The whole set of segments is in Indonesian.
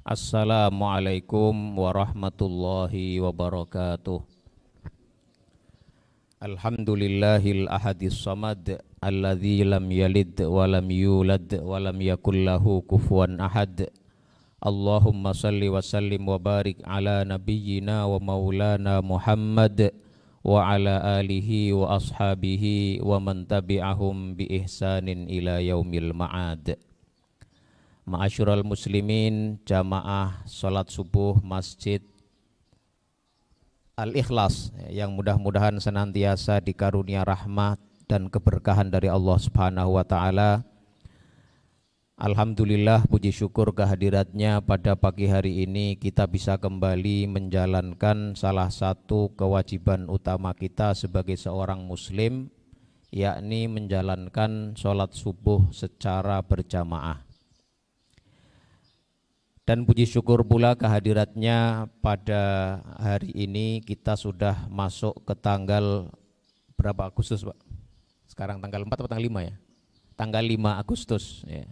Assalamualaikum warahmatullahi wabarakatuh. Alhamdulillahil ahadis samad alladzi lam yalid wa lam yulad wa lam yakul lahu kufuwan ahad. Allahumma salli wa sallim wa barik ala nabiyyina wa maulana Muhammad wa ala alihi wa ashabihi wa man tabi'ahum bi ihsanin ila yaumil ma'ad. Ma'asyiral muslimin, jamaah salat subuh Masjid Al-Ikhlas yang mudah-mudahan senantiasa dikarunia rahmat dan keberkahan dari Allah Subhanahu wa taala. Alhamdulillah, puji syukur kehadiratnya pada pagi hari ini kita bisa kembali menjalankan salah satu kewajiban utama kita sebagai seorang muslim, yakni menjalankan sholat subuh secara berjamaah. Dan puji syukur pula kehadiratnya pada hari ini kita sudah masuk ke tanggal berapa Agustus, Pak? Sekarang tanggal 4 atau tanggal 5 ya? Tanggal 5 Agustus ya.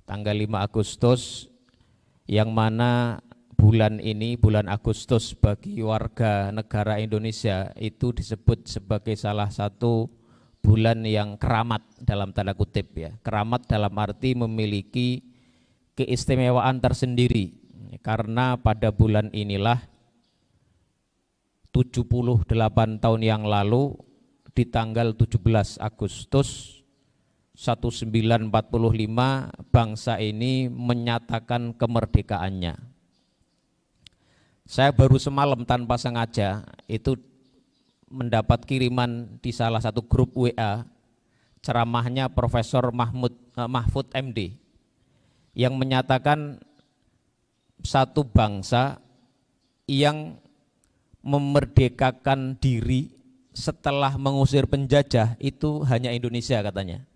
Tanggal 5 Agustus yang mana bulan ini, bulan Agustus bagi warga negara Indonesia itu disebut sebagai salah satu bulan yang keramat dalam tanda kutip ya. Keramat dalam arti memiliki keistimewaan tersendiri karena pada bulan inilah 78 tahun yang lalu di tanggal 17 Agustus 1945 bangsa ini menyatakan kemerdekaannya. Saya baru semalam tanpa sengaja itu mendapat kiriman di salah satu grup WA ceramahnya Profesor Mahfud MD yang menyatakan satu bangsa yang memerdekakan diri setelah mengusir penjajah itu hanya Indonesia katanya.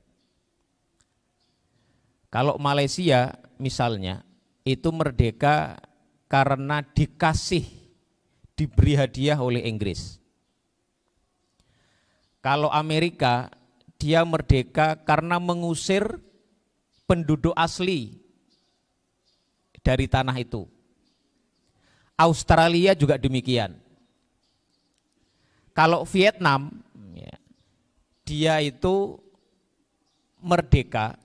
Kalau Malaysia misalnya itu merdeka karena diberi hadiah oleh Inggris. Kalau Amerika dia merdeka karena mengusir penduduk asli dari tanah itu. Australia juga demikian. Kalau Vietnam, ya, dia itu merdeka,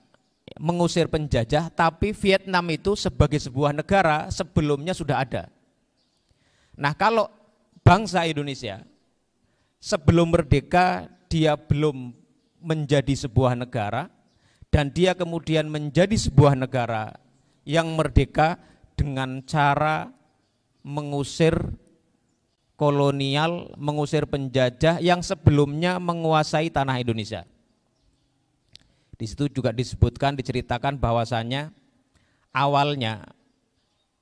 mengusir penjajah, tapi Vietnam itu sebagai sebuah negara sebelumnya sudah ada. Nah, kalau bangsa Indonesia sebelum merdeka dia belum menjadi sebuah negara dan dia kemudian menjadi sebuah negara yang merdeka dengan cara mengusir kolonial, mengusir penjajah yang sebelumnya menguasai tanah Indonesia. Di situ juga disebutkan, diceritakan bahwasanya awalnya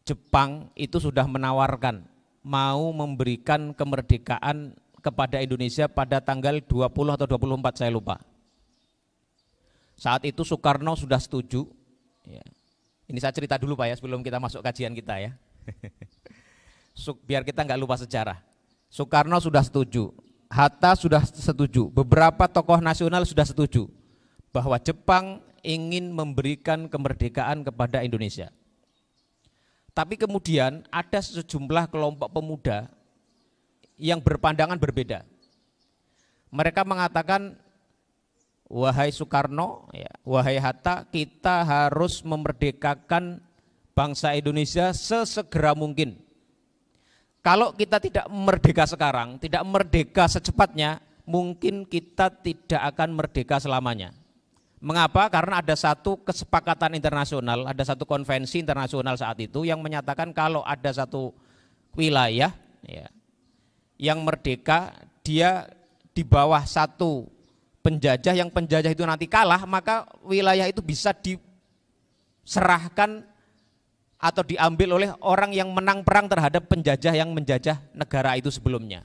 Jepang itu sudah menawarkan mau memberikan kemerdekaan kepada Indonesia pada tanggal 20 atau 24 saya lupa. Saat itu Soekarno sudah setuju. Ya. Ini saya cerita dulu Pak ya sebelum kita masuk kajian kita ya. Biar kita nggak lupa sejarah. Soekarno sudah setuju, Hatta sudah setuju, beberapa tokoh nasional sudah setuju bahwa Jepang ingin memberikan kemerdekaan kepada Indonesia. Tapi kemudian ada sejumlah kelompok pemuda yang berpandangan berbeda. Mereka mengatakan, wahai Soekarno, ya, wahai Hatta, kita harus memerdekakan bangsa Indonesia sesegera mungkin. Kalau kita tidak merdeka sekarang, tidak merdeka secepatnya, mungkin kita tidak akan merdeka selamanya. Mengapa? Karena ada satu kesepakatan internasional, ada satu konvensi internasional saat itu yang menyatakan kalau ada satu wilayah ya, yang merdeka, dia di bawah satu penjajah, yang penjajah itu nanti kalah, maka wilayah itu bisa diserahkan atau diambil oleh orang yang menang perang terhadap penjajah yang menjajah negara itu sebelumnya.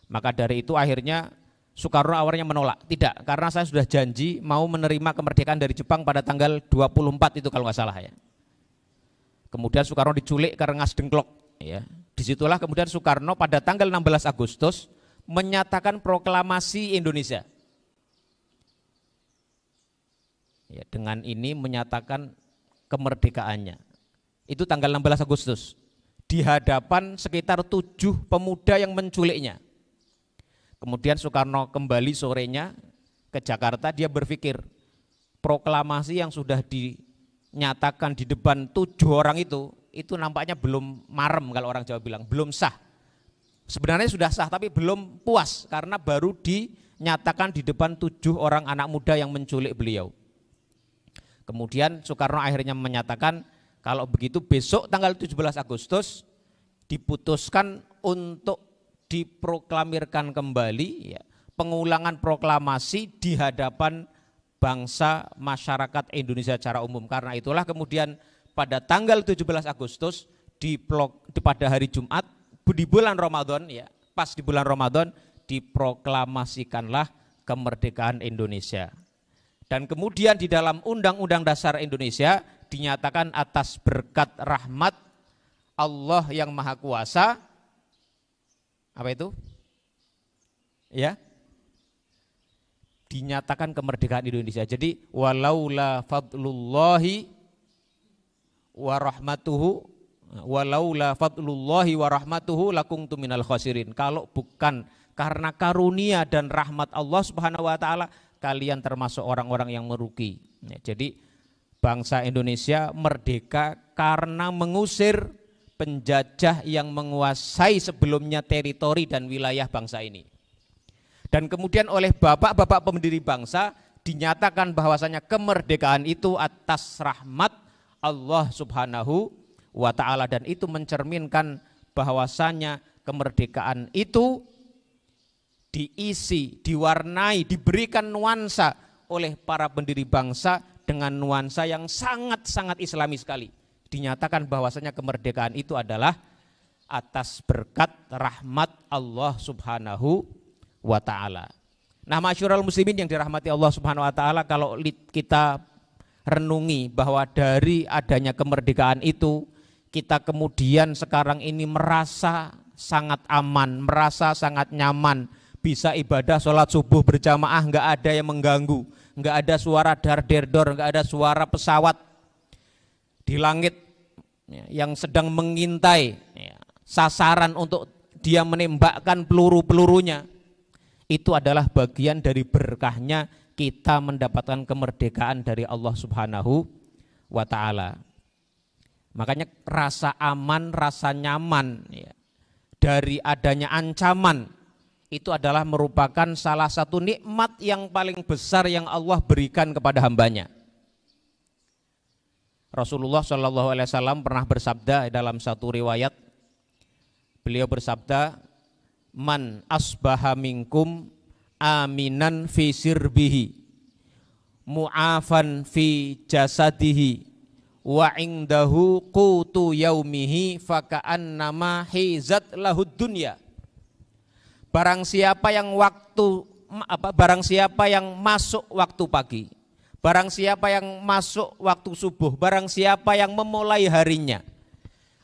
Maka dari itu akhirnya Soekarno awalnya menolak, tidak, karena saya sudah janji mau menerima kemerdekaan dari Jepang pada tanggal 24 itu kalau nggak salah ya. Kemudian Soekarno diculik ke Rengas Dengklok ya. Disitulah kemudian Soekarno pada tanggal 16 Agustus menyatakan proklamasi Indonesia. Ya, dengan ini menyatakan kemerdekaannya. Itu tanggal 16 Agustus. Di hadapan sekitar 7 pemuda yang menculiknya. Kemudian Soekarno kembali sorenya ke Jakarta, dia berpikir proklamasi yang sudah dinyatakan di depan 7 orang itu nampaknya belum marem, kalau orang Jawa bilang, belum sah. Sebenarnya sudah sah tapi belum puas karena baru dinyatakan di depan 7 orang anak muda yang menculik beliau. Kemudian Soekarno akhirnya menyatakan kalau begitu besok tanggal 17 Agustus diputuskan untuk diproklamirkan kembali ya, pengulangan proklamasi di hadapan bangsa masyarakat Indonesia secara umum. Karena itulah kemudian pada tanggal 17 Agustus pada hari Jumat di bulan Ramadan ya, pas di bulan Ramadan diproklamasikanlah kemerdekaan Indonesia. Dan kemudian di dalam Undang-Undang Dasar Indonesia dinyatakan atas berkat rahmat Allah yang Maha Kuasa, apa itu? Ya, dinyatakan kemerdekaan Indonesia. Jadi walaula fadlullahi wa rahmatuhu lakuntu minal khasirin. Kalau bukan karena karunia dan rahmat Allah Subhanahu wa taala, kalian termasuk orang-orang yang merugi. Ya, jadi bangsa Indonesia merdeka karena mengusir penjajah yang menguasai sebelumnya teritori dan wilayah bangsa ini. Dan kemudian oleh bapak-bapak pendiri bangsa dinyatakan bahwasanya kemerdekaan itu atas rahmat Allah Subhanahu wa taala, dan itu mencerminkan bahwasanya kemerdekaan itu diisi, diwarnai, diberikan nuansa oleh para pendiri bangsa dengan nuansa yang sangat-sangat islami sekali. Dinyatakan bahwasanya kemerdekaan itu adalah atas berkat rahmat Allah Subhanahu wa taala. Nah, masyurul muslimin yang dirahmati Allah Subhanahu wa taala, kalau kita renungi bahwa dari adanya kemerdekaan itu kita kemudian sekarang ini merasa sangat aman, merasa sangat nyaman, bisa ibadah sholat subuh berjamaah, nggak ada yang mengganggu, nggak ada suara dar-der-dor, nggak ada suara pesawat di langit yang sedang mengintai sasaran untuk dia menembakkan peluru-pelurunya. Itu adalah bagian dari berkahnya kita mendapatkan kemerdekaan dari Allah Subhanahu wa taala. Makanya rasa aman, rasa nyaman ya, dari adanya ancaman itu adalah merupakan salah satu nikmat yang paling besar yang Allah berikan kepada hambanya. Rasulullah SAW pernah bersabda dalam satu riwayat, beliau bersabda, man asbaha minkum aminan fi sirbihi mu'afan fi jasadihi wa indahu qutu yaumihi faka'annama hizat lahud dunya. Barang siapa yang masuk waktu pagi, barang siapa yang masuk waktu subuh, barang siapa yang memulai harinya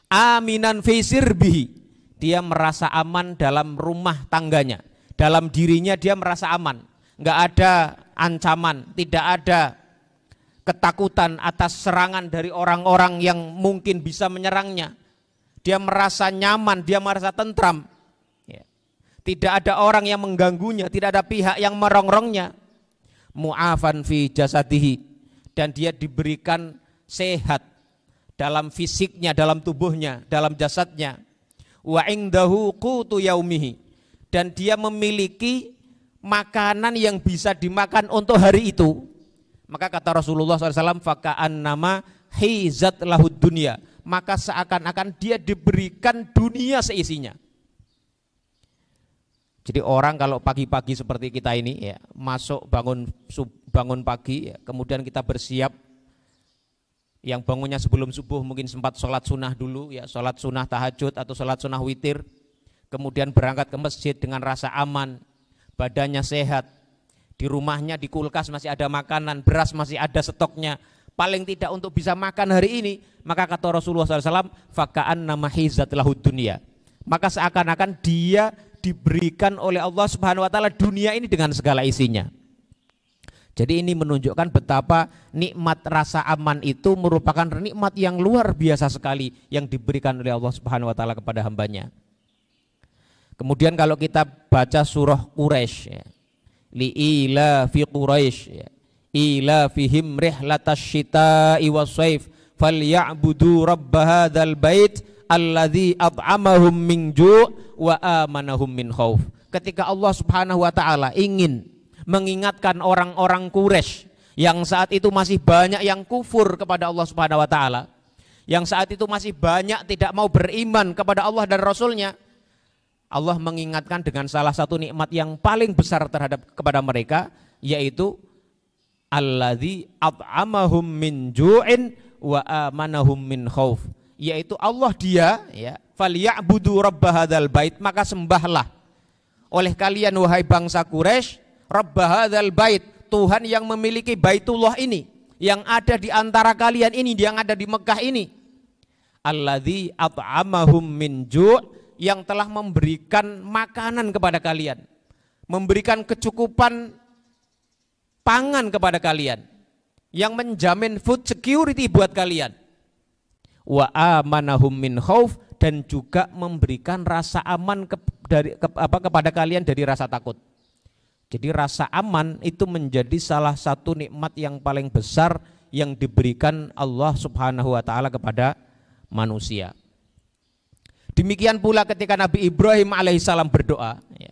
aminan fi sirbihi, dia merasa aman dalam rumah tangganya, dalam dirinya dia merasa aman, enggak ada ancaman, tidak ada ketakutan atas serangan dari orang-orang yang mungkin bisa menyerangnya. Dia merasa nyaman, dia merasa tentram. Tidak ada orang yang mengganggunya, tidak ada pihak yang merongrongnya. Mu'afan fi jasadihi, dan dia diberikan sehat dalam fisiknya, dalam tubuhnya, dalam jasadnya. Wa indahu qutu yaumihi, dan dia memiliki makanan yang bisa dimakan untuk hari itu. Maka kata Rasulullah SAW, faka'annama hizat lahud dunya, maka seakan-akan dia diberikan dunia seisinya. Jadi orang kalau pagi-pagi seperti kita ini ya, masuk bangun pagi ya, kemudian kita bersiap, yang bangunnya sebelum subuh mungkin sempat sholat sunnah dulu ya, sholat sunnah tahajud atau sholat sunnah witir, kemudian berangkat ke masjid dengan rasa aman, badannya sehat, di rumahnya di kulkas masih ada makanan, beras masih ada stoknya, paling tidak untuk bisa makan hari ini. Maka kata Rasulullah SAW, faka'annama hizat lahud dunya, maka seakan-akan dia diberikan oleh Allah Subhanahu wa taala dunia ini dengan segala isinya. Jadi ini menunjukkan betapa nikmat rasa aman itu merupakan nikmat yang luar biasa sekali yang diberikan oleh Allah Subhanahu wa taala kepada hambanya. Kemudian kalau kita baca surah Quraisy ya, li'ila fi Quraisy ya, ila fihim rihlatash syita'i was-saif falyabudu rabb hadzal bait alladzi at'amahum min ju' wa amanahum min khauf. Ketika Allah Subhanahu wa taala ingin mengingatkan orang-orang Quraisy yang saat itu masih banyak yang kufur kepada Allah Subhanahu wa taala, yang saat itu masih banyak tidak mau beriman kepada Allah dan Rasulnya, Allah mengingatkan dengan salah satu nikmat yang paling besar terhadap kepada mereka, yaitu alladzi at'amahum min ju'in wa amanahum min khauf, yaitu Allah dia ya, falyabudu rabb hadzal bait, maka sembahlah oleh kalian wahai bangsa Quraisy Rabb hadzal bait, Tuhan yang memiliki Baitullah ini, yang ada di antara kalian ini, yang ada di Mekah ini. Alladzi at'amahum min ju', yang telah memberikan makanan kepada kalian, memberikan kecukupan pangan kepada kalian, yang menjamin food security buat kalian. Wa amanahum min khauf, dan juga memberikan rasa aman kepada kalian dari rasa takut. Jadi rasa aman itu menjadi salah satu nikmat yang paling besar yang diberikan Allah Subhanahu wa taala kepada manusia. Demikian pula ketika Nabi Ibrahim alaihissalam berdoa, ya.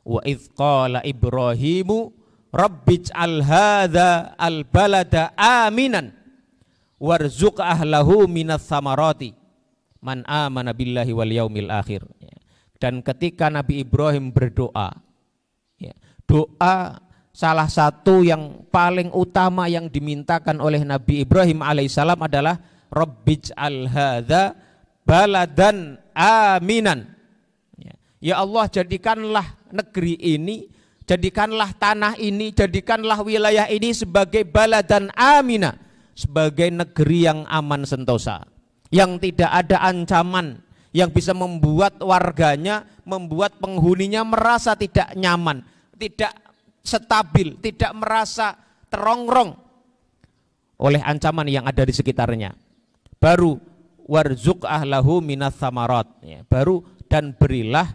Wa idz qala Ibrahimu rabbij'al hadza al-balada aminan warzuq ahlahu minas samarati man amana billahi wal yaumil akhir. Dan ketika Nabi Ibrahim berdoa, ya, doa salah satu yang paling utama yang dimintakan oleh Nabi Ibrahim alaihissalam adalah Rabbij'al hadza baladan aminan. Ya Allah, jadikanlah negeri ini, jadikanlah tanah ini, jadikanlah wilayah ini sebagai baladan amina, sebagai negeri yang aman sentosa, yang tidak ada ancaman yang bisa membuat warganya, membuat penghuninya merasa tidak nyaman, tidak stabil, tidak merasa terongrong oleh ancaman yang ada di sekitarnya. Baru warzuq ahlahu minas samarat, ya, baru dan berilah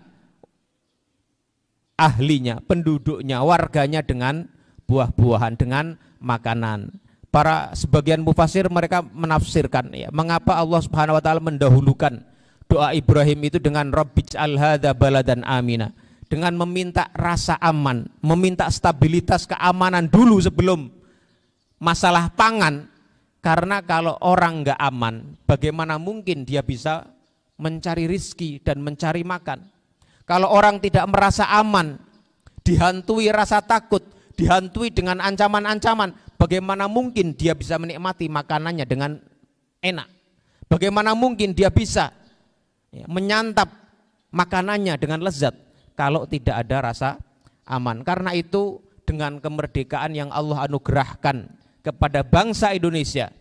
ahlinya, penduduknya, warganya dengan buah-buahan, dengan makanan. Para sebagian mufasir mereka menafsirkan, ya, mengapa Allah Subhanahu wa taala mendahulukan doa Ibrahim itu dengan Rabbij'al hadza baladan amina, dengan meminta rasa aman, meminta stabilitas keamanan dulu sebelum masalah pangan. Karena kalau orang nggak aman, bagaimana mungkin dia bisa mencari rizki dan mencari makan? Kalau orang tidak merasa aman, dihantui rasa takut, dihantui dengan ancaman-ancaman, bagaimana mungkin dia bisa menikmati makanannya dengan enak? Bagaimana mungkin dia bisa menyantap makanannya dengan lezat kalau tidak ada rasa aman? Karena itu dengan kemerdekaan yang Allah anugerahkan kepada bangsa Indonesia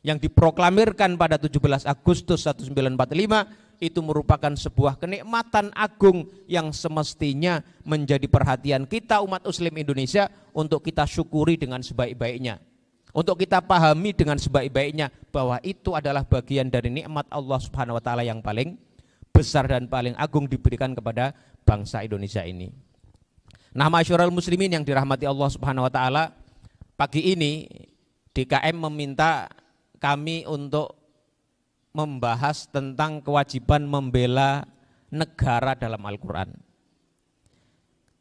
yang diproklamirkan pada 17 Agustus 1945, itu merupakan sebuah kenikmatan agung yang semestinya menjadi perhatian kita umat muslim Indonesia untuk kita syukuri dengan sebaik-baiknya, untuk kita pahami dengan sebaik-baiknya bahwa itu adalah bagian dari nikmat Allah Subhanahu wa taala yang paling besar dan paling agung diberikan kepada bangsa Indonesia ini. Nah, masyarul muslimin yang dirahmati Allah Subhanahu wa taala, pagi ini DKM meminta kami untuk membahas tentang kewajiban membela negara dalam Al-Quran.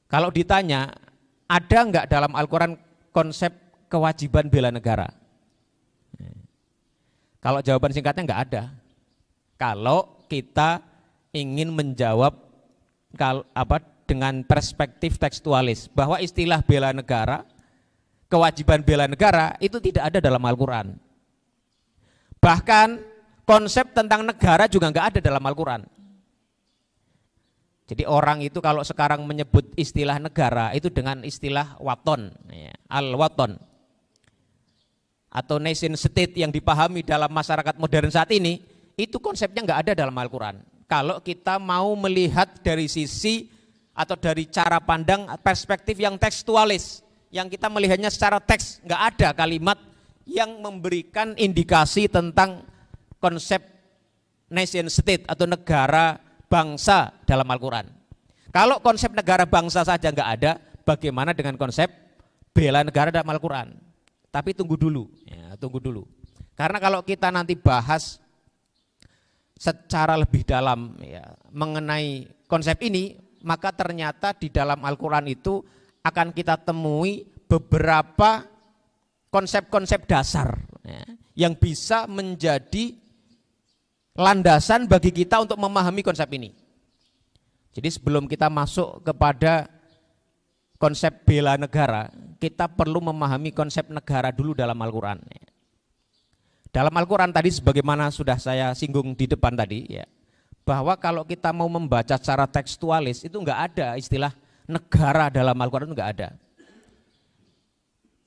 Kalau ditanya, ada enggak dalam Al-Quran konsep kewajiban bela negara? Kalau jawaban singkatnya enggak ada. Kalau kita ingin menjawab dengan perspektif tekstualis, bahwa istilah bela negara, kewajiban bela negara itu tidak ada dalam Al-Quran. Bahkan konsep tentang negara juga enggak ada dalam Al-Quran. Jadi orang itu kalau sekarang menyebut istilah negara itu dengan istilah waton, al-waton, atau nation state yang dipahami dalam masyarakat modern saat ini, itu konsepnya enggak ada dalam Al-Quran. Kalau kita mau melihat dari sisi atau dari cara pandang perspektif yang tekstualis, yang kita melihatnya secara teks, nggak ada kalimat yang memberikan indikasi tentang konsep nation state atau negara bangsa dalam Al-Quran. Kalau konsep negara bangsa saja nggak ada, bagaimana dengan konsep bela negara dalam Al-Quran? Tapi tunggu dulu, ya, tunggu dulu. Karena kalau kita nanti bahas secara lebih dalam ya, mengenai konsep ini, maka ternyata di dalam Al-Quran itu akan kita temui beberapa konsep-konsep dasar ya, yang bisa menjadi landasan bagi kita untuk memahami konsep ini. Jadi sebelum kita masuk kepada konsep bela negara, kita perlu memahami konsep negara dulu dalam Al-Quran. Dalam Al-Quran tadi sebagaimana sudah saya singgung di depan tadi ya, bahwa kalau kita mau membaca secara tekstualis itu enggak ada istilah negara dalam Al-Quran, itu enggak ada.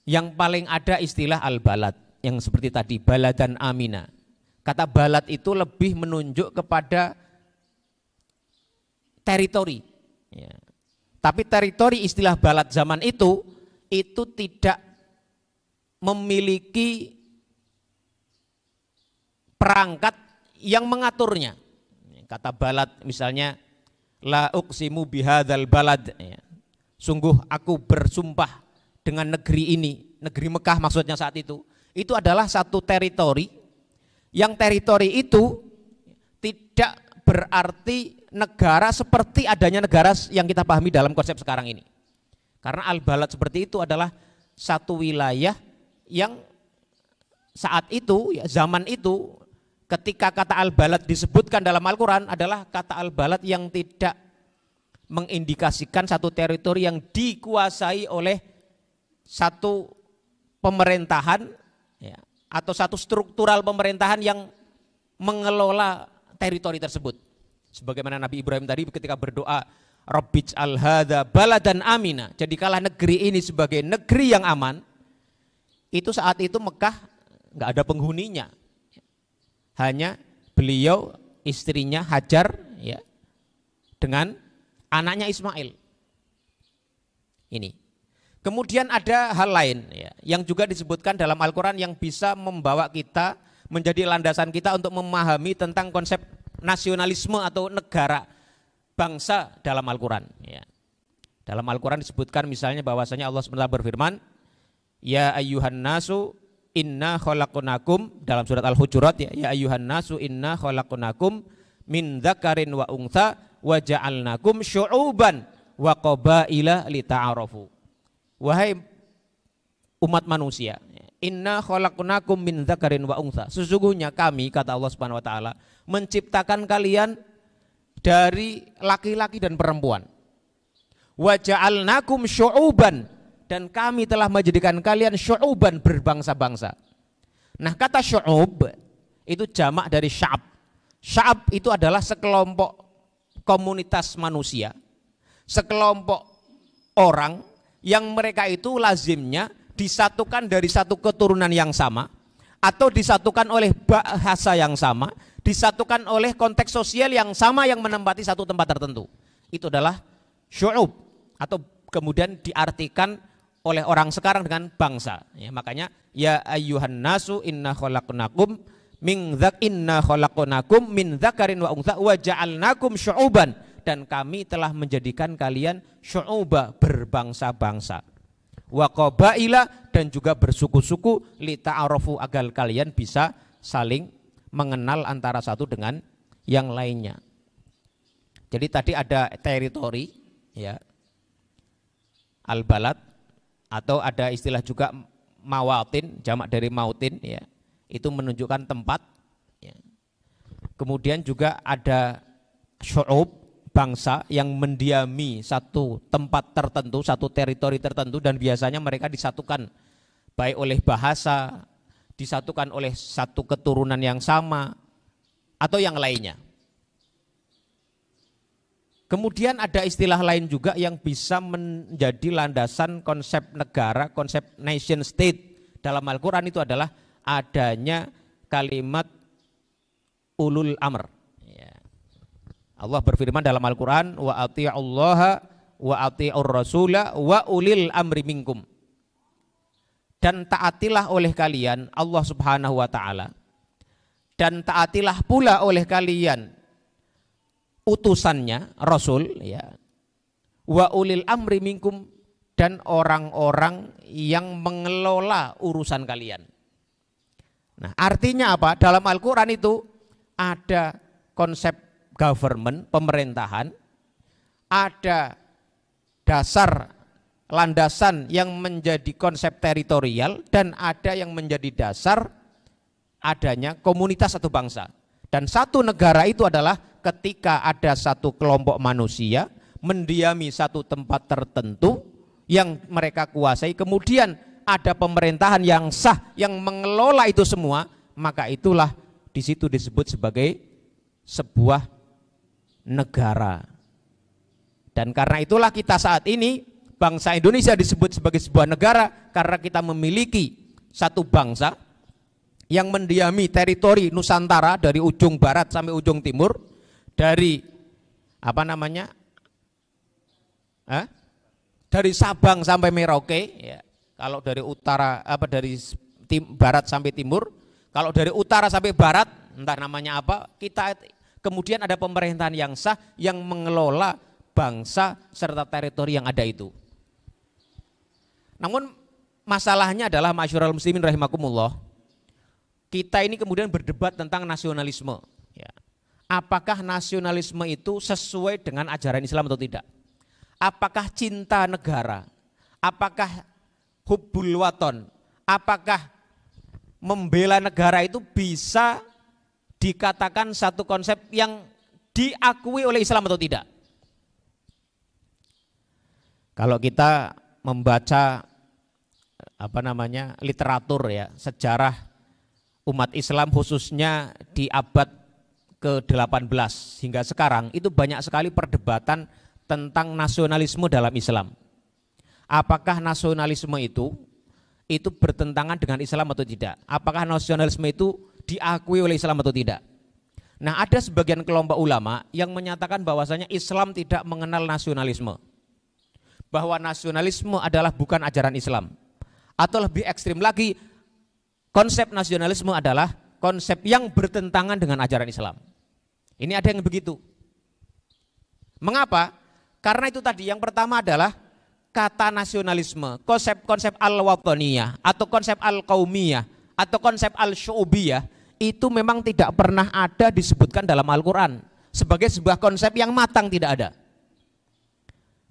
Yang paling ada istilah al-balad yang seperti tadi, baladan amina. Kata balad itu lebih menunjuk kepada teritori ya. Tapi teritori istilah balad zaman itu tidak memiliki perangkat yang mengaturnya. Kata balad misalnya la uqsimu bihadzal balad ya. Sungguh aku bersumpah dengan negeri ini, negeri Mekah maksudnya saat itu adalah satu teritori, yang teritori itu tidak berarti negara seperti adanya negara yang kita pahami dalam konsep sekarang ini. Karena al-balad seperti itu adalah satu wilayah yang saat itu, ya, zaman itu ketika kata al-balad disebutkan dalam Al-Quran adalah kata al-balad yang tidak mengindikasikan satu teritori yang dikuasai oleh satu pemerintahan ya, atau satu struktural pemerintahan yang mengelola teritori tersebut. Sebagaimana Nabi Ibrahim tadi ketika berdoa, Rabbij'al hadza baladan amina, jadikanlah negeri ini sebagai negeri yang aman. Itu saat itu Mekah nggak ada penghuninya, hanya beliau, istrinya Hajar ya, dengan anaknya Ismail. Ini. Kemudian ada hal lain ya, yang juga disebutkan dalam Al-Quran yang bisa membawa kita menjadi landasan kita untuk memahami tentang konsep nasionalisme atau negara bangsa dalam Al-Quran ya. Dalam Al-Quran disebutkan misalnya bahwasanya Allah SWT berfirman, ya ayyuhan nasu inna khalaqnakum, dalam surat Al-Hujurat ya ayyuhan nasu inna khalaqnakum min dzakarin wa untha wa ja'alnakum syu'uban wa qabaila lita'arafu. Wahai umat manusia, inna khalaqnakum min dzakarin wa untha, sesungguhnya kami, kata Allah Subhanahu wa taala, menciptakan kalian dari laki-laki dan perempuan. Wa ja'alnakum syu'uban, dan kami telah menjadikan kalian syu'uban, berbangsa-bangsa. Nah, kata syu'ub itu jamak dari sya'ab. Sya'ab itu adalah sekelompok komunitas manusia, sekelompok orang yang mereka itu lazimnya disatukan dari satu keturunan yang sama, atau disatukan oleh bahasa yang sama, disatukan oleh konteks sosial yang sama yang menempati satu tempat tertentu. Itu adalah syu'ub, atau kemudian diartikan oleh orang sekarang dengan bangsa ya, makanya ya ayyuhan nasu inna khalaqnakum min dzakarin wa untha wa ja'alnakum syu'uban, dan kami telah menjadikan kalian syu'uba, berbangsa-bangsa, wa qabaila, dan juga bersuku-suku, lita'arafu, agar kalian bisa saling mengenal antara satu dengan yang lainnya. Jadi tadi ada teritori ya, al-balad, atau ada istilah juga mawatin, jamak dari mautin ya, itu menunjukkan tempat ya. Kemudian juga ada syu'ub, bangsa yang mendiami satu tempat tertentu, satu teritori tertentu, dan biasanya mereka disatukan baik oleh bahasa, disatukan oleh satu keturunan yang sama, atau yang lainnya. Kemudian ada istilah lain juga yang bisa menjadi landasan konsep negara, konsep nation state dalam Al-Quran, itu adalah adanya kalimat ulul amr. Allah berfirman dalam Al-Quran, wa ati'ullaha wa ati'ur rasula wa ulil amri minkum. dan taatilah oleh kalian Allah Subhanahu wa taala, dan taatilah pula oleh kalian utusannya Rasul, ya, wa ulil amri minkum, dan orang-orang yang mengelola urusan kalian. Nah, artinya apa? Dalam Al-Quran itu ada konsep government, pemerintahan, ada dasar landasan yang menjadi konsep teritorial, dan ada yang menjadi dasar adanya komunitas atau bangsa. Dan satu negara itu adalah ketika ada satu kelompok manusia mendiami satu tempat tertentu yang mereka kuasai, kemudian ada pemerintahan yang sah yang mengelola itu semua, maka itulah di situ disebut sebagai sebuah negara. Dan karena itulah kita saat ini bangsa Indonesia disebut sebagai sebuah negara, karena kita memiliki satu bangsa yang mendiami teritori Nusantara dari ujung barat sampai ujung timur, dari dari Sabang sampai Merauke, ya. Kalau dari utara dari barat sampai timur, kalau dari utara sampai barat entah namanya apa, kita kemudian ada pemerintahan yang sah yang mengelola bangsa serta teritori yang ada itu. Namun masalahnya adalah masyarul muslimin rahimakumullah, kita ini kemudian berdebat tentang nasionalisme, ya. Apakah nasionalisme itu sesuai dengan ajaran Islam atau tidak? Apakah cinta negara? Apakah hubbul waton? Apakah membela negara itu bisa dikatakan satu konsep yang diakui oleh Islam atau tidak? Kalau kita membaca literatur, ya, sejarah umat Islam khususnya di abad ke-18 hingga sekarang, itu banyak sekali perdebatan tentang nasionalisme dalam Islam. Apakah nasionalisme itu bertentangan dengan Islam atau tidak? Apakah nasionalisme itu diakui oleh Islam atau tidak? Nah, ada sebagian kelompok ulama yang menyatakan bahwasanya Islam tidak mengenal nasionalisme, bahwa nasionalisme adalah bukan ajaran Islam, atau lebih ekstrim lagi, konsep nasionalisme adalah konsep yang bertentangan dengan ajaran Islam. Ini ada yang begitu. Mengapa? Karena itu tadi, yang pertama adalah kata nasionalisme, konsep al-wataniyah atau konsep al-qaumiyah atau konsep al-syu'ubiyah itu memang tidak pernah ada disebutkan dalam Al-Quran sebagai sebuah konsep yang matang, tidak ada.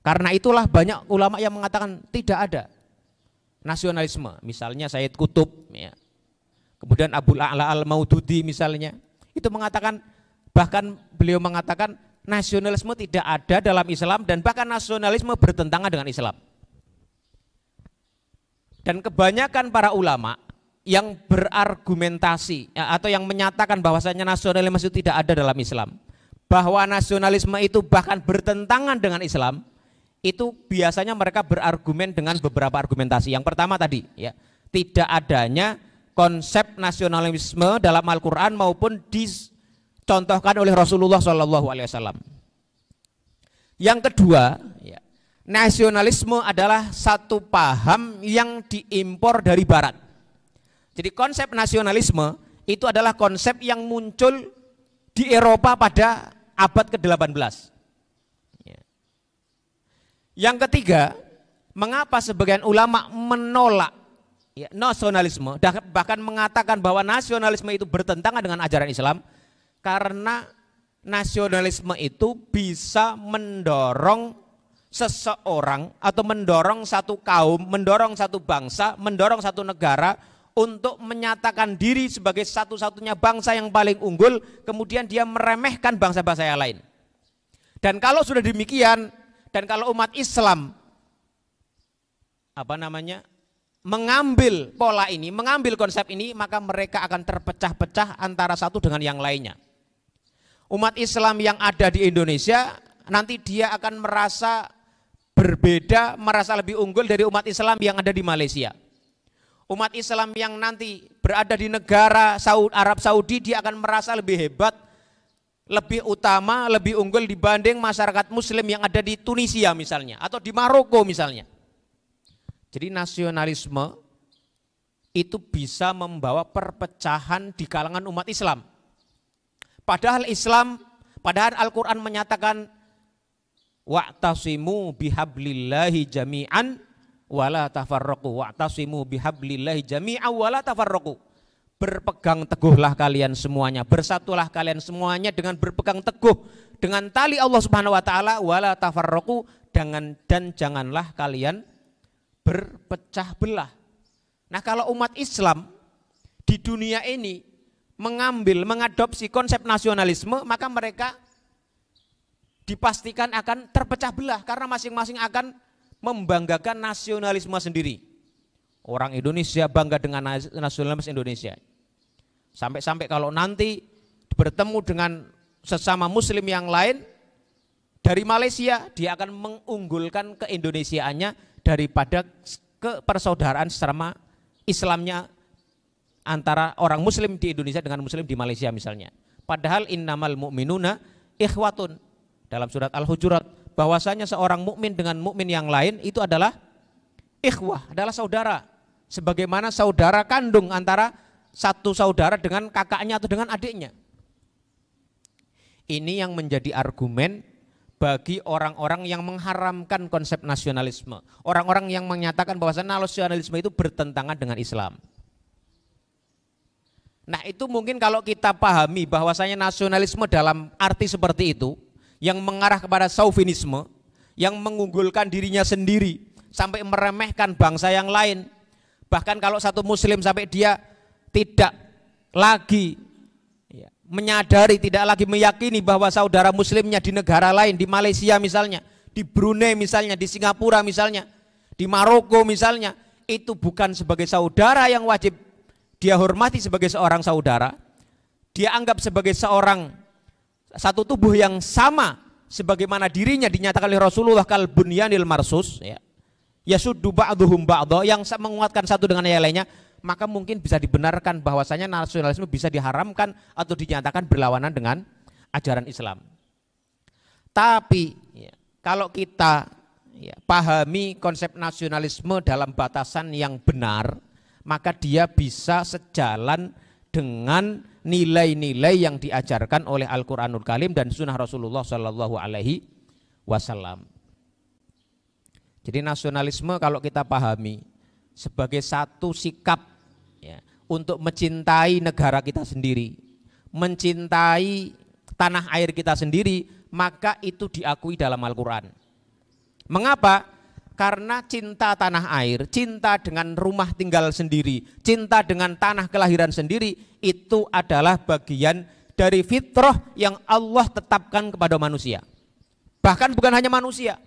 Karena itulah banyak ulama yang mengatakan tidak ada nasionalisme. Misalnya Sayyid Qutb, ya. Kemudian Abul A'la al-Maududi misalnya, itu mengatakan, bahkan beliau mengatakan nasionalisme tidak ada dalam Islam, dan bahkan nasionalisme bertentangan dengan Islam. Dan kebanyakan para ulama yang berargumentasi, ya, atau yang menyatakan bahwasanya nasionalisme itu tidak ada dalam Islam, bahwa nasionalisme itu bahkan bertentangan dengan Islam, itu biasanya mereka berargumen dengan beberapa argumentasi. Yang pertama tadi, ya, tidak adanya konsep nasionalisme dalam Al-Quran maupun dicontohkan oleh Rasulullah SAW. Yang kedua, ya, nasionalisme adalah satu paham yang diimpor dari Barat. Jadi konsep nasionalisme itu adalah konsep yang muncul di Eropa pada abad ke-18. Ya. Yang ketiga, mengapa sebagian ulama menolak, ya, nasionalisme, bahkan mengatakan bahwa nasionalisme itu bertentangan dengan ajaran Islam? Karena nasionalisme itu bisa mendorong seseorang atau mendorong satu kaum, mendorong satu bangsa, mendorong satu negara untuk menyatakan diri sebagai satu-satunya bangsa yang paling unggul, kemudian dia meremehkan bangsa-bangsa yang lain. Dan kalau sudah demikian, dan kalau umat Islam mengambil pola ini, mengambil konsep ini, maka mereka akan terpecah-pecah antara satu dengan yang lainnya. Umat Islam yang ada di Indonesia nanti dia akan merasa berbeda, merasa lebih unggul dari umat Islam yang ada di Malaysia. Umat Islam yang nanti berada di negara Arab Saudi, dia akan merasa lebih hebat, lebih utama, lebih unggul dibanding masyarakat Muslim yang ada di Tunisia misalnya, atau di Maroko misalnya. Jadi nasionalisme itu bisa membawa perpecahan di kalangan umat Islam. Padahal Al-Quran menyatakan wa'tasimu bihablillahi jami'an wala tafarraqu, wa'tasimu bihablillahi jami'an wala tafarraqu. Berpegang teguhlah kalian semuanya, bersatulah kalian semuanya dengan berpegang teguh dengan tali Allah Subhanahu wa taala, wala tafarraqu, dan janganlah kalian berpecah belah. Nah, kalau umat Islam di dunia ini mengadopsi konsep nasionalisme, maka mereka dipastikan akan terpecah belah karena masing-masing akan membanggakan nasionalisme sendiri. Orang Indonesia bangga dengan nasionalisme Indonesia. Sampai-sampai kalau nanti bertemu dengan sesama muslim yang lain dari Malaysia, dia akan mengunggulkan keindonesiaannya daripada kepersaudaraan secara Islamnya antara orang muslim di Indonesia dengan muslim di Malaysia misalnya. Padahal innamal mu'minuna ikhwatun. Dalam surat Al-Hujurat, bahwasanya seorang mukmin dengan mukmin yang lain itu adalah ikhwah, adalah saudara. Sebagaimana saudara kandung antara satu saudara dengan kakaknya atau dengan adiknya. Ini yang menjadi argumen bagi orang-orang yang mengharamkan konsep nasionalisme. Orang-orang yang menyatakan bahwasanya nasionalisme itu bertentangan dengan Islam. Nah, itu mungkin kalau kita pahami bahwasanya nasionalisme dalam arti seperti itu, yang mengarah kepada chauvinisme, yang mengunggulkan dirinya sendiri sampai meremehkan bangsa yang lain. Bahkan kalau satu muslim sampai dia tidak lagi menyadari, tidak lagi meyakini bahwa saudara muslimnya di negara lain, di Malaysia misalnya, di Brunei misalnya, di Singapura misalnya, di Maroko misalnya, itu bukan sebagai saudara yang wajib dia hormati sebagai seorang saudara, dia anggap sebagai satu tubuh yang sama sebagaimana dirinya dinyatakan oleh Rasulullah kal bunyanil marsus, yasuddu ba'duhum ba'dha, yang menguatkan satu dengan yang lainnya, maka mungkin bisa dibenarkan bahwasanya nasionalisme bisa diharamkan atau dinyatakan berlawanan dengan ajaran Islam. Tapi kalau kita pahami konsep nasionalisme dalam batasan yang benar, maka dia bisa sejalan dengan nilai-nilai yang diajarkan oleh Al-Quranul Karim dan Sunnah Rasulullah Sallallahu Alaihi Wasallam. Jadi nasionalisme kalau kita pahami sebagai satu sikap untuk mencintai negara kita sendiri, mencintai tanah air kita sendiri, maka itu diakui dalam Al-Quran. Mengapa? Karena cinta tanah air, cinta dengan rumah tinggal sendiri, cinta dengan tanah kelahiran sendiri, itu adalah bagian dari fitrah yang Allah tetapkan kepada manusia. Bahkan bukan hanya manusia,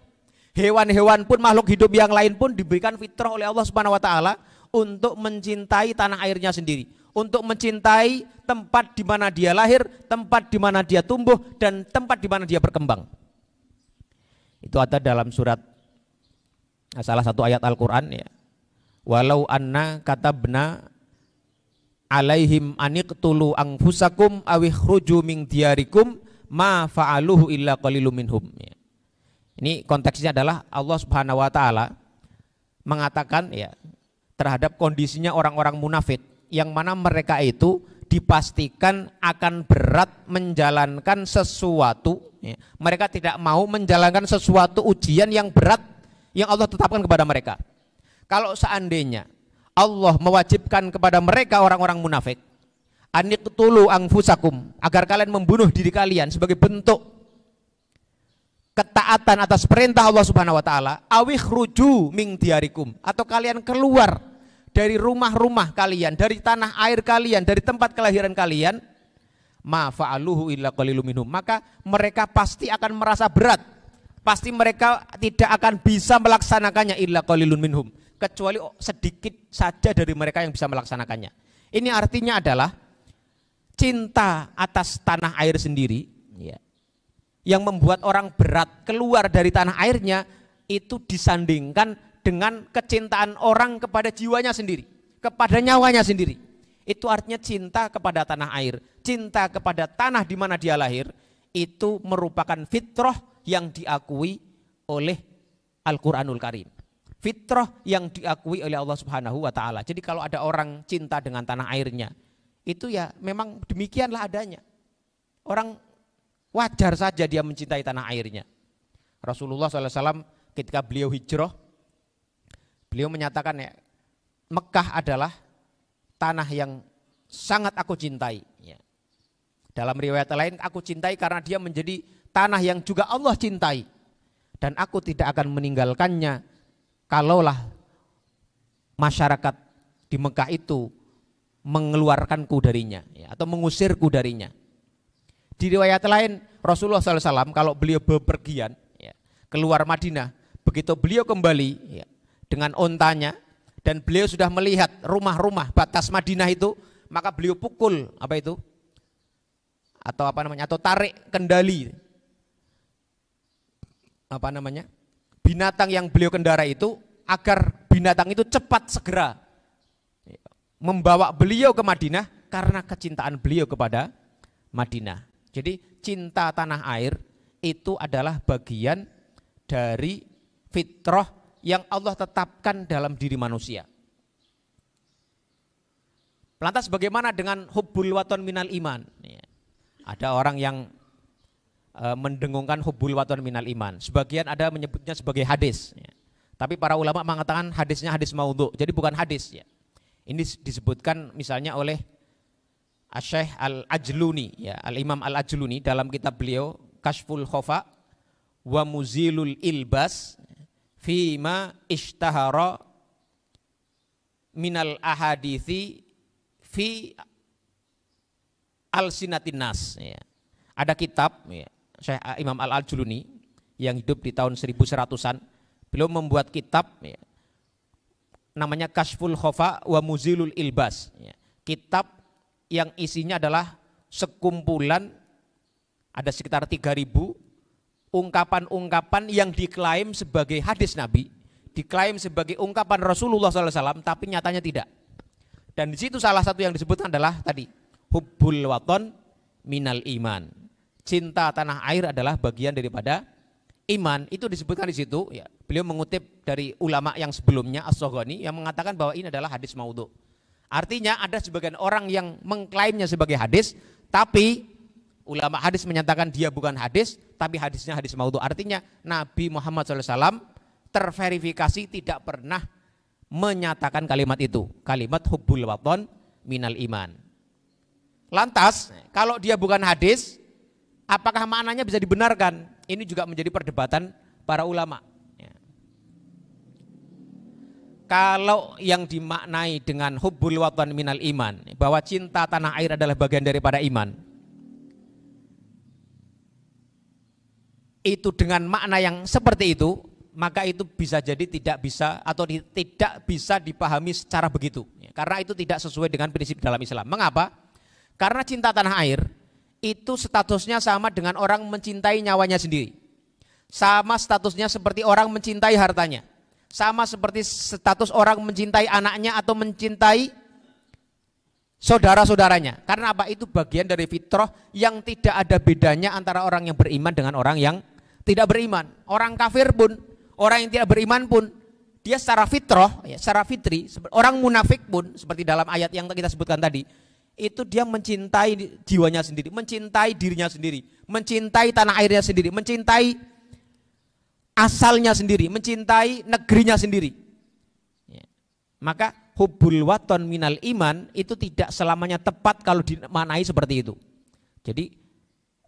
hewan-hewan pun, makhluk hidup yang lain pun diberikan fitrah oleh Allah Subhanahu wa taala untuk mencintai tanah airnya sendiri, untuk mencintai tempat di mana dia lahir, tempat di mana dia tumbuh, dan tempat di mana dia berkembang. Itu ada dalam surat salah satu ayat Al-Quran, walau anna katabna alaihim aniqtulu anfusakum awikhruju min diyarikum ma fa'aluhu illa qalilum minhum. Ini konteksnya adalah Allah Subhanahu wa taala mengatakan terhadap kondisinya orang-orang munafik yang mana mereka itu dipastikan akan berat menjalankan sesuatu, mereka tidak mau menjalankan sesuatu ujian yang berat yang Allah tetapkan kepada mereka. Kalau seandainya Allah mewajibkan kepada mereka orang-orang munafik, aniqtulu anfusakum, agar kalian membunuh diri kalian sebagai bentuk ketaatan atas perintah Allah Subhanahu wa taala, awikhruju min diyarikum, atau kalian keluar dari rumah-rumah kalian, dari tanah air kalian, dari tempat kelahiran kalian, ma fa'aluhu illa qalilum minhum, maka mereka pasti akan merasa berat, pasti mereka tidak akan bisa melaksanakannya illa qalilun minhum, kecuali sedikit saja dari mereka yang bisa melaksanakannya. Ini artinya adalah cinta atas tanah air sendiri yang membuat orang berat keluar dari tanah airnya, itu disandingkan dengan kecintaan orang kepada jiwanya sendiri, kepada nyawanya sendiri. Itu artinya cinta kepada tanah air, cinta kepada tanah di mana dia lahir, itu merupakan fitrah yang diakui oleh Al-Quranul Karim. Fitrah yang diakui oleh Allah Subhanahu wa taala. Jadi kalau ada orang cinta dengan tanah airnya, itu ya memang demikianlah adanya. Orang wajar saja dia mencintai tanah airnya. Rasulullah SAW ketika beliau hijrah, beliau menyatakan ya, Mekah adalah tanah yang sangat aku cintai. Ya. Dalam riwayat lain, aku cintai karena dia menjadi tanah yang juga Allah cintai. Dan aku tidak akan meninggalkannya kalaulah masyarakat di Mekah itu mengeluarkanku darinya, ya, atau mengusirku darinya. Di riwayat lain, Rasulullah SAW kalau beliau bepergian ya, keluar Madinah, begitu beliau kembali ya, dengan ontanya, dan beliau sudah melihat rumah-rumah batas Madinah itu, maka beliau pukul apa itu? Atau apa namanya? Atau tarik kendali. Apa namanya? Binatang yang beliau kendara itu, agar binatang itu cepat segera membawa beliau ke Madinah karena kecintaan beliau kepada Madinah. Jadi cinta tanah air itu adalah bagian dari fitrah yang Allah tetapkan dalam diri manusia. Lantas bagaimana dengan hubbul waton minal iman? Ada orang yang mendengungkan hubbul waton minal iman. Sebagian ada menyebutnya sebagai hadis. Tapi para ulama mengatakan hadisnya hadis maudhu, jadi bukan hadis. Ini disebutkan misalnya oleh Asy-Syaikh Al-Ajluni, ya, Al-Imam Al-Ajluni dalam kitab beliau Kashful Khofa wa Muzilul Ilbas fima ishtahara minal ahadithi fi al-sinatin nas. Ya. Ada kitab ya, Syekh Imam Al-Ajluni yang hidup di tahun 1100-an, beliau membuat kitab ya, namanya Kashful Khofa wa Muzilul Ilbas. Ya. Kitab yang isinya adalah sekumpulan, ada sekitar 3.000 ungkapan-ungkapan yang diklaim sebagai hadis Nabi, diklaim sebagai ungkapan Rasulullah SAW, tapi nyatanya tidak. Dan di situ salah satu yang disebutkan adalah tadi, hubbul waton minal iman. Cinta tanah air adalah bagian daripada iman. Itu disebutkan di situ. Ya. Beliau mengutip dari ulama yang sebelumnya, As-Saghani, yang mengatakan bahwa ini adalah hadis maudhu. Artinya ada sebagian orang yang mengklaimnya sebagai hadis, tapi ulama hadis menyatakan dia bukan hadis, tapi hadisnya hadis maudhu. Artinya Nabi Muhammad SAW terverifikasi tidak pernah menyatakan kalimat itu, kalimat hubbul waton minal iman. Lantas kalau dia bukan hadis, apakah maknanya bisa dibenarkan? Ini juga menjadi perdebatan para ulama. Kalau yang dimaknai dengan hubbul waton minal iman, bahwa cinta tanah air adalah bagian daripada iman, itu dengan makna yang seperti itu, maka itu bisa jadi tidak bisa atau tidak bisa dipahami secara begitu. Karena itu tidak sesuai dengan prinsip dalam Islam. Mengapa? Karena cinta tanah air itu statusnya sama dengan orang mencintai nyawanya sendiri. Sama statusnya seperti orang mencintai hartanya. Sama seperti status orang mencintai anaknya atau mencintai saudara-saudaranya. Karena apa? Itu bagian dari fitrah yang tidak ada bedanya antara orang yang beriman dengan orang yang tidak beriman. Orang kafir pun, orang yang tidak beriman pun, dia secara fitrah, ya, secara fitri, orang munafik pun, seperti dalam ayat yang kita sebutkan tadi, itu dia mencintai jiwanya sendiri, mencintai dirinya sendiri, mencintai tanah airnya sendiri, mencintai asalnya sendiri, mencintai negerinya sendiri. Ya. Maka hubbul waton minal iman itu tidak selamanya tepat kalau dimaknai seperti itu. Jadi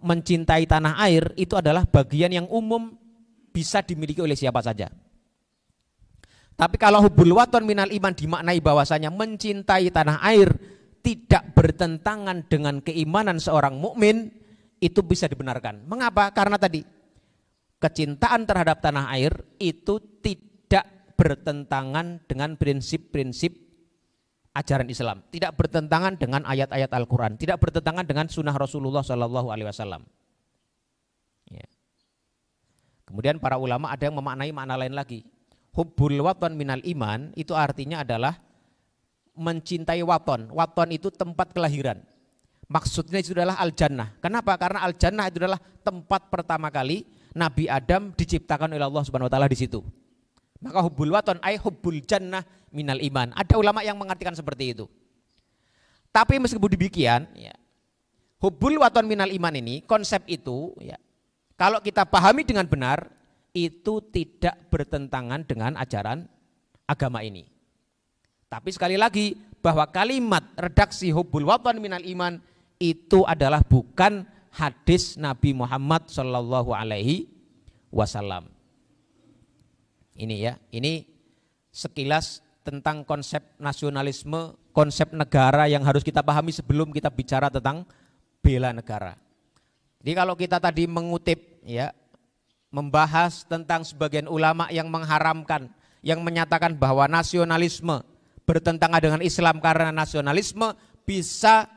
mencintai tanah air itu adalah bagian yang umum, bisa dimiliki oleh siapa saja. Tapi kalau hubbul waton minal iman dimaknai bahwasanya mencintai tanah air tidak bertentangan dengan keimanan seorang mukmin, itu bisa dibenarkan. Mengapa? Karena tadi kecintaan terhadap tanah air itu tidak bertentangan dengan prinsip-prinsip ajaran Islam, tidak bertentangan dengan ayat-ayat Al-Quran, tidak bertentangan dengan sunnah Rasulullah SAW. Ya. Kemudian para ulama ada yang memaknai makna lain lagi. Hubbul waton minal iman itu artinya adalah mencintai waton. Waton itu tempat kelahiran. Maksudnya itu adalah al-jannah. Kenapa? Karena al-jannah itu adalah tempat pertama kali Nabi Adam diciptakan oleh Allah Subhanahu wa taala di situ. Maka hubbul waton ay hubbul jannah minal iman. Ada ulama yang mengartikan seperti itu. Tapi meskipun demikian, ya, hubbul waton minal iman ini, konsep itu, ya, kalau kita pahami dengan benar, itu tidak bertentangan dengan ajaran agama ini. Tapi sekali lagi, bahwa kalimat redaksi hubbul waton minal iman itu adalah bukan hadis Nabi Muhammad Shallallahu Alaihi Wasallam. Ini ya, ini sekilas tentang konsep nasionalisme, konsep negara yang harus kita pahami sebelum kita bicara tentang bela negara. Jadi kalau kita tadi mengutip, ya, membahas tentang sebagian ulama yang mengharamkan, yang menyatakan bahwa nasionalisme bertentangan dengan Islam karena nasionalisme bisa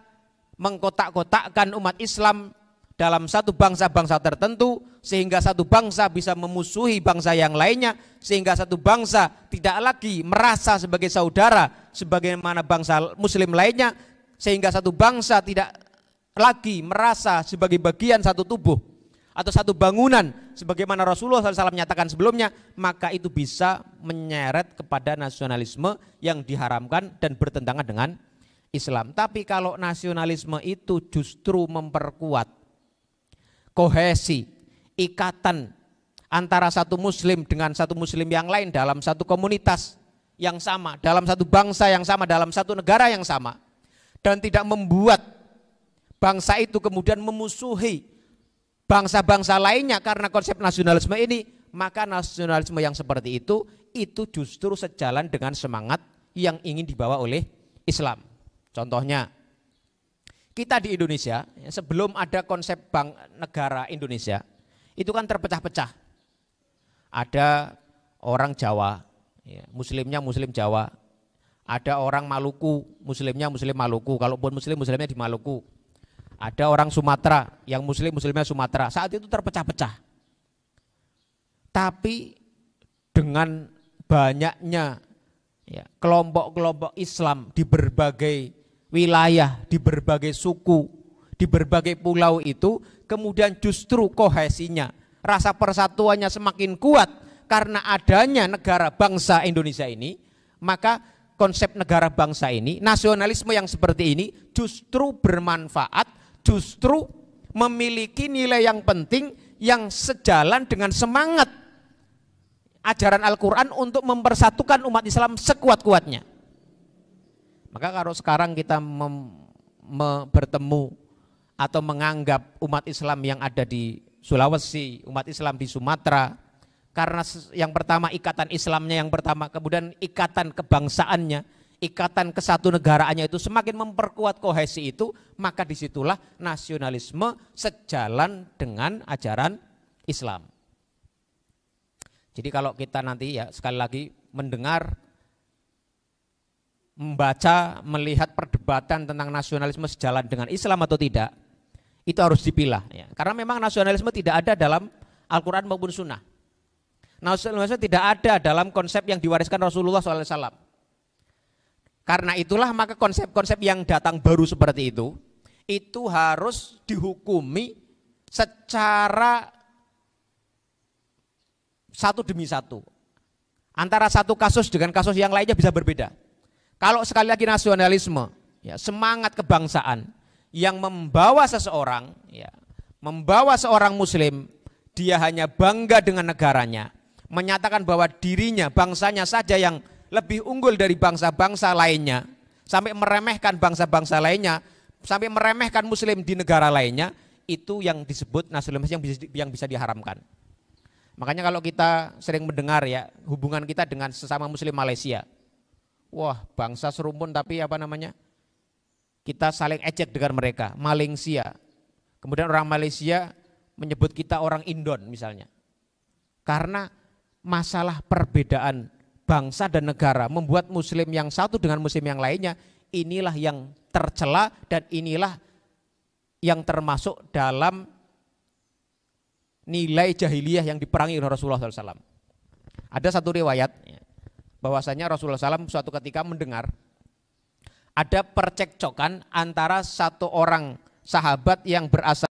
mengkotak-kotakkan umat Islam dalam satu bangsa-bangsa tertentu, sehingga satu bangsa bisa memusuhi bangsa yang lainnya, sehingga satu bangsa tidak lagi merasa sebagai saudara sebagaimana bangsa muslim lainnya, sehingga satu bangsa tidak lagi merasa sebagai bagian satu tubuh atau satu bangunan sebagaimana Rasulullah SAW menyatakan sebelumnya, maka itu bisa menyeret kepada nasionalisme yang diharamkan dan bertentangan dengan Islam. Tapi kalau nasionalisme itu justru memperkuat kohesi, ikatan antara satu muslim dengan satu muslim yang lain dalam satu komunitas yang sama, dalam satu bangsa yang sama, dalam satu negara yang sama, dan tidak membuat bangsa itu kemudian memusuhi bangsa-bangsa lainnya karena konsep nasionalisme ini, maka nasionalisme yang seperti itu justru sejalan dengan semangat yang ingin dibawa oleh Islam. Contohnya, kita di Indonesia sebelum ada konsep bank negara Indonesia itu kan terpecah-pecah. Ada orang Jawa, ya, muslimnya muslim Jawa. Ada orang Maluku, muslimnya muslim Maluku. Kalaupun muslimnya di Maluku. Ada orang Sumatera, yang muslimnya Sumatera. Saat itu terpecah-pecah. Tapi dengan banyaknya, ya, kelompok-kelompok Islam di berbagai wilayah, di berbagai suku, di berbagai pulau itu, kemudian justru kohesinya, rasa persatuannya semakin kuat karena adanya negara bangsa Indonesia ini. Maka konsep negara bangsa ini, nasionalisme yang seperti ini justru bermanfaat, justru memiliki nilai yang penting yang sejalan dengan semangat ajaran Al-Quran untuk mempersatukan umat Islam sekuat-kuatnya. Maka kalau sekarang kita bertemu atau menganggap umat Islam yang ada di Sulawesi, umat Islam di Sumatera, karena yang pertama ikatan Islamnya yang pertama, kemudian ikatan kebangsaannya, ikatan kesatunegaraannya itu semakin memperkuat kohesi itu, maka disitulah nasionalisme sejalan dengan ajaran Islam. Jadi kalau kita nanti, ya, sekali lagi mendengar, membaca, melihat perdebatan tentang nasionalisme sejalan dengan Islam atau tidak, itu harus dipilah, ya. Karena memang nasionalisme tidak ada dalam Al-Quran maupun Sunnah. Nasionalisme tidak ada dalam konsep yang diwariskan Rasulullah SAW. Karena itulah maka konsep-konsep yang datang baru seperti itu harus dihukumi secara satu demi satu. Antara satu kasus dengan kasus yang lainnya bisa berbeda. Kalau sekali lagi nasionalisme, ya, semangat kebangsaan yang membawa seseorang, ya, membawa seorang muslim, dia hanya bangga dengan negaranya, menyatakan bahwa dirinya, bangsanya saja yang lebih unggul dari bangsa-bangsa lainnya, sampai meremehkan bangsa-bangsa lainnya, sampai meremehkan muslim di negara lainnya, itu yang disebut nasionalisme yang bisa diharamkan. Makanya kalau kita sering mendengar, ya, hubungan kita dengan sesama muslim Malaysia, wah, bangsa serumpun tapi kita saling ejek dengan mereka, Malaysia. Kemudian orang Malaysia menyebut kita orang Indon misalnya. Karena masalah perbedaan bangsa dan negara membuat muslim yang satu dengan muslim yang lainnya, inilah yang tercela dan inilah yang termasuk dalam nilai jahiliyah yang diperangi oleh Rasulullah SAW. Ada satu riwayat bahwasanya Rasulullah SAW suatu ketika mendengar ada percekcokan antara satu orang sahabat yang berasal